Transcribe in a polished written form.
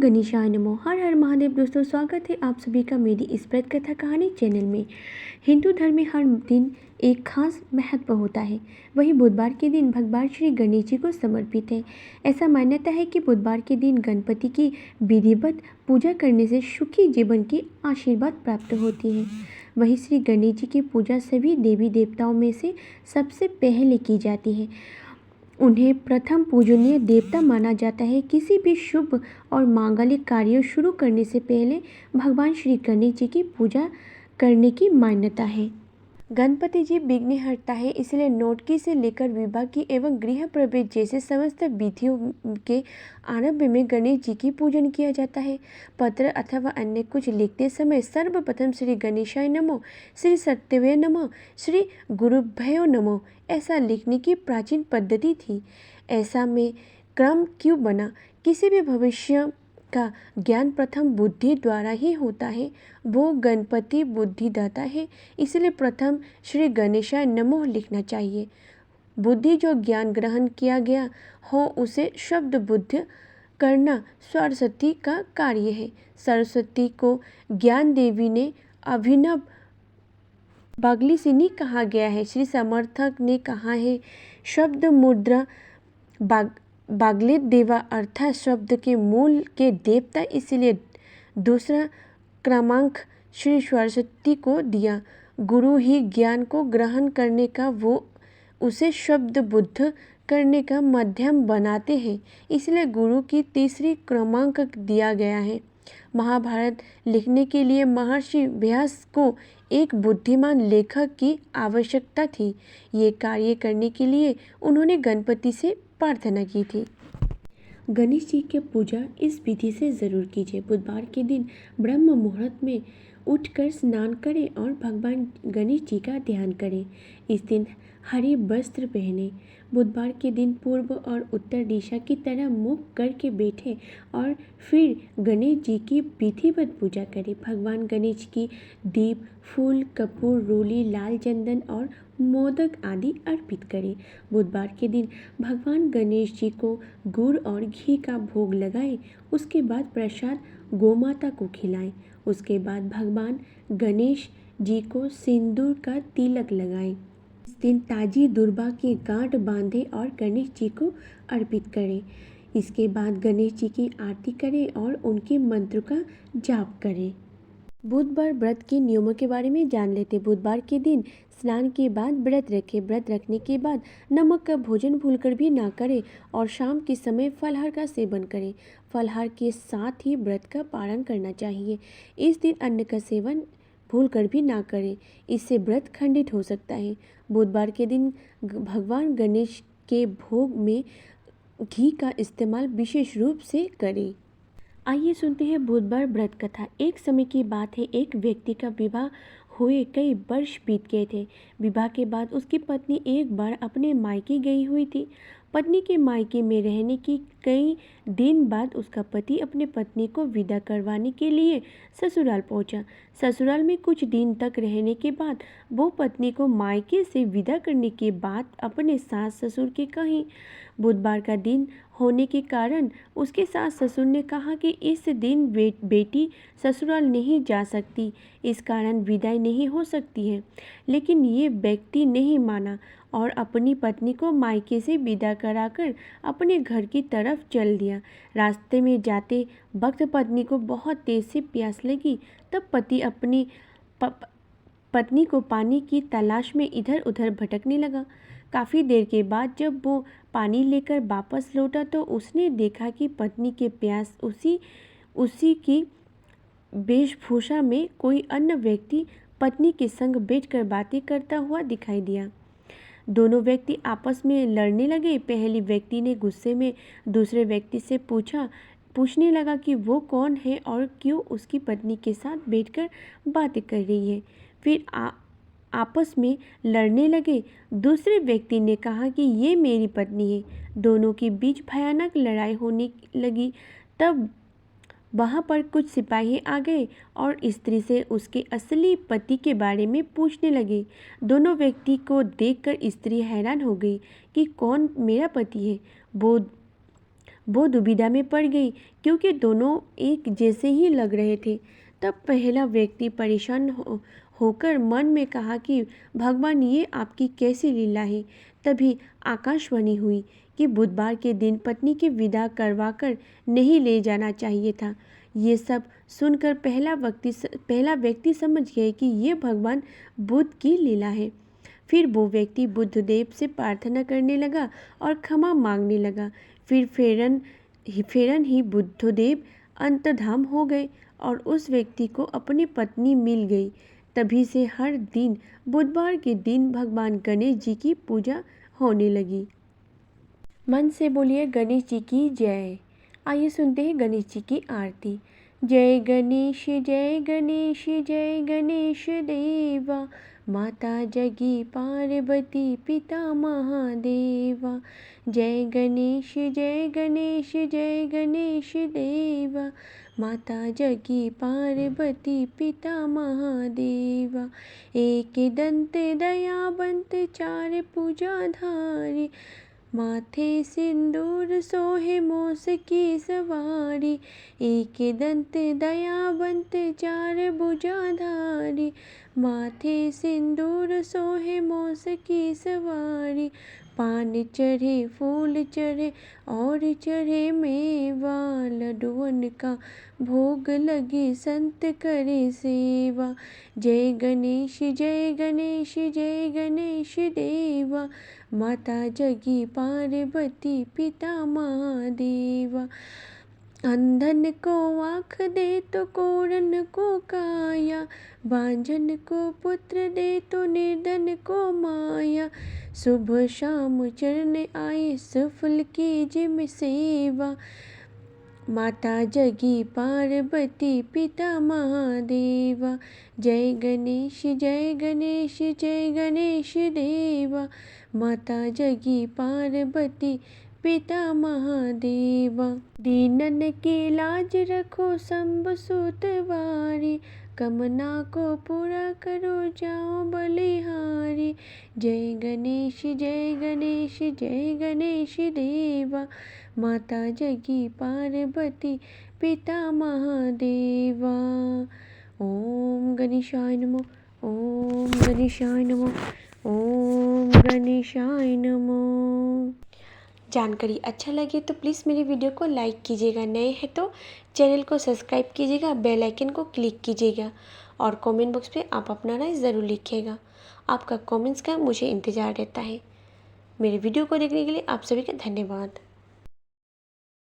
गणेशाय नमो। हर हर महादेव। दोस्तों, स्वागत है आप सभी का मेरी इस व्रत कथा कहानी चैनल में। हिंदू धर्म में हर दिन एक खास महत्व होता है। वही बुधवार के दिन भगवान श्री गणेश जी को समर्पित है। ऐसा मान्यता है कि बुधवार के दिन गणपति की विधिवत पूजा करने से सुखी जीवन की आशीर्वाद प्राप्त होती है। वही श्री गणेश जी की पूजा सभी देवी देवताओं में से सबसे पहले की जाती है। उन्हें प्रथम पूजनीय देवता माना जाता है। किसी भी शुभ और मांगलिक कार्य शुरू करने से पहले भगवान श्री गणेश जी की पूजा करने की मान्यता है। गणपति जी विघ्नहर्ता है, इसलिए नोटकी से लेकर विवाह की एवं गृह प्रवेश जैसे समस्त विधियों के आरंभ में गणेश जी की पूजन किया जाता है। पत्र अथवा अन्य कुछ लिखते समय सर्वप्रथम श्री गणेशाय नमो, श्री सत्यवे नमो, श्री गुरुभ्यो नमो ऐसा लिखने की प्राचीन पद्धति थी। ऐसा में क्रम क्यों बना? किसी भी भविष्य का ज्ञान प्रथम बुद्धि द्वारा ही होता है। वो गणपति बुद्धिदाता है, इसलिए प्रथम श्री गणेशाय नमो लिखना चाहिए। बुद्धि जो ज्ञान ग्रहण किया गया हो उसे शब्द बुद्ध करना सरस्वती का कार्य है। सरस्वती को ज्ञान देवी ने अभिनव बागलिसिनी कहा गया है। श्री समर्थक ने कहा है, शब्द मुद्रा बागलित देवा अर्थात शब्द के मूल के देवता, इसलिए दूसरा क्रमांक श्री सरस्वती को दिया। गुरु ही ज्ञान को ग्रहण करने का, वो उसे शब्द बुद्ध करने का माध्यम बनाते हैं, इसलिए गुरु की तीसरी क्रमांक दिया गया है। महाभारत लिखने के लिए महर्षि व्यास को एक बुद्धिमान लेखक की आवश्यकता थी। ये कार्य करने के लिए उन्होंने गणपति से प्रार्थना की थी। गणेश जी की पूजा इस विधि से ज़रूर कीजिए। बुधवार के दिन ब्रह्म मुहूर्त में उठकर स्नान करें और भगवान गणेश जी का ध्यान करें। इस दिन हरे वस्त्र पहने। बुधवार के दिन पूर्व और उत्तर दिशा की तरह मुख करके बैठे और फिर गणेश जी की विधिवत पूजा करें। भगवान गणेश की दीप, फूल, कपूर, रोली, लाल चंदन और मोदक आदि अर्पित करें। बुधवार के दिन भगवान गणेश जी को गुड़ और घी का भोग लगाएं। उसके बाद प्रसाद गोमाता को खिलाएं। उसके बाद भगवान गणेश जी को सिंदूर का तिलक लगाएं। इस दिन ताजी दुर्बा की गांठ बांधें और गणेश जी को अर्पित करें। इसके बाद गणेश जी की आरती करें और उनके मंत्र का जाप करें। बुधवार व्रत के नियमों के बारे में जान लेते। बुधवार के दिन स्नान के बाद व्रत रखें। व्रत रखने के बाद नमक का भोजन भूलकर भी ना करें और शाम के समय फलाहार का सेवन करें। फलाहार के साथ ही व्रत का पालन करना चाहिए। इस दिन अन्न का सेवन भूलकर भी ना करें, इससे व्रत खंडित हो सकता है। बुधवार के दिन भगवान गणेश के भोग में घी का इस्तेमाल विशेष रूप से करें। आइए सुनते हैं बुधवार व्रत कथा। एक समय की बात है, एक व्यक्ति का विवाह हुए कई वर्ष बीत गए थे। विवाह के बाद उसकी पत्नी एक बार अपने मायके गई हुई थी। पत्नी के मायके में रहने की कई दिन बाद उसका पति अपने पत्नी को विदा करवाने के लिए ससुराल पहुंचा। ससुराल में कुछ दिन तक रहने के बाद वो पत्नी को मायके से विदा करने के बाद अपने सास ससुर के कहीं। बुधवार का दिन होने के कारण उसके सास ससुर ने कहा कि इस दिन बेटी ससुराल नहीं जा सकती, इस कारण विदाई नहीं हो सकती है। लेकिन ये व्यक्ति नहीं माना और अपनी पत्नी को मायके से विदा कराकर अपने घर की तरफ चल दिया। रास्ते में जाते वक्त पत्नी को बहुत तेज से प्यास लगी। तब पति अपनी पत्नी को पानी की तलाश में इधर उधर भटकने लगा। काफ़ी देर के बाद जब वो पानी लेकर वापस लौटा तो उसने देखा कि पत्नी के प्यास उसी की वेशभूषा में कोई अन्य व्यक्ति पत्नी के संग बैठकर बातें करता हुआ दिखाई दिया। दोनों व्यक्ति आपस में लड़ने लगे। पहले व्यक्ति ने गुस्से में दूसरे व्यक्ति से पूछने लगा कि वो कौन है और क्यों उसकी पत्नी के साथ बैठकर बातें कर रही है। फिर आपस में लड़ने लगे। दूसरे व्यक्ति ने कहा कि ये मेरी पत्नी है। दोनों के बीच भयानक लड़ाई होने लगी। तब वहाँ पर कुछ सिपाही आ गए और स्त्री से उसके असली पति के बारे में पूछने लगे। दोनों व्यक्ति को देखकर स्त्री हैरान हो गई कि कौन मेरा पति है। वो दुविधा में पड़ गई क्योंकि दोनों एक जैसे ही लग रहे थे। तब पहला व्यक्ति परेशान होकर मन में कहा कि भगवान, ये आपकी कैसी लीला है। तभी आकाशवाणी हुई कि बुधवार के दिन पत्नी की विदा करवाकर नहीं ले जाना चाहिए था। ये सब सुनकर पहला व्यक्ति समझ गए कि ये भगवान बुद्ध की लीला है। फिर वो व्यक्ति बुद्धदेव से प्रार्थना करने लगा और क्षमा मांगने लगा। फिर फेरन ही बुद्धदेव अंतर्धान हो गए और उस व्यक्ति को अपनी पत्नी मिल गई। तभी से हर दिन बुधवार के दिन भगवान गणेश जी की पूजा होने लगी। मन से बोलिए गणेश जी की जय। आइए सुनते हैं गणेश जी की आरती। जय गणेश जय गणेश जय गणेश देवा, माता जगी पार्वती पिता महादेवा। जय गणेश जय गणेश जय गणेश देवा, माता जगी पार्वती पिता महादेवा। एक दंत दयावंत चार भुजाधारी, माथे सिंदूर सोहे मोस की सवारी। एक दंत दयावंत चार भुजाधारी, माथे सिंदूर सोहे मोस की सवारी। पान चढ़े फूल चढ़े और चढ़े मेवा, लड्डुअन का भोग लगे संत करे सेवा। जय गणेश जय गणेश जय गणेश देवा, माता जगी पार्वती पिता महादेवा। अंधन को आँख दे तो कोढ़न को काया, बांझन को पुत्र दे तो निर्धन को माया। सुबह शाम चरण आए सफल की जिम सेवा, माता जगी पार्वती पिता महादेवा। जय गणेश जय गणेश जय गणेश देवा, माता जगी पार्वती पिता महादेवा। दीनन की लाज रखो शंभु सुत वारी, कामना को पूरा करो जाओ बलिहारी। जय गणेश जय गणेश जय गणेश देवा, माता जगी पार्वती पिता महादेवा। ओम गणेशाय नमः, ओम गणेशाय नमः, ओम गणेशाय नमः। जानकारी अच्छा लगे तो प्लीज़ मेरी वीडियो को लाइक कीजिएगा, नए हैं तो चैनल को सब्सक्राइब कीजिएगा, बेल आइकन को क्लिक कीजिएगा और कमेंट बॉक्स पे आप अपना राय ज़रूर लिखिएगा। आपका कमेंट्स का मुझे इंतज़ार रहता है। मेरे वीडियो को देखने के लिए आप सभी का धन्यवाद।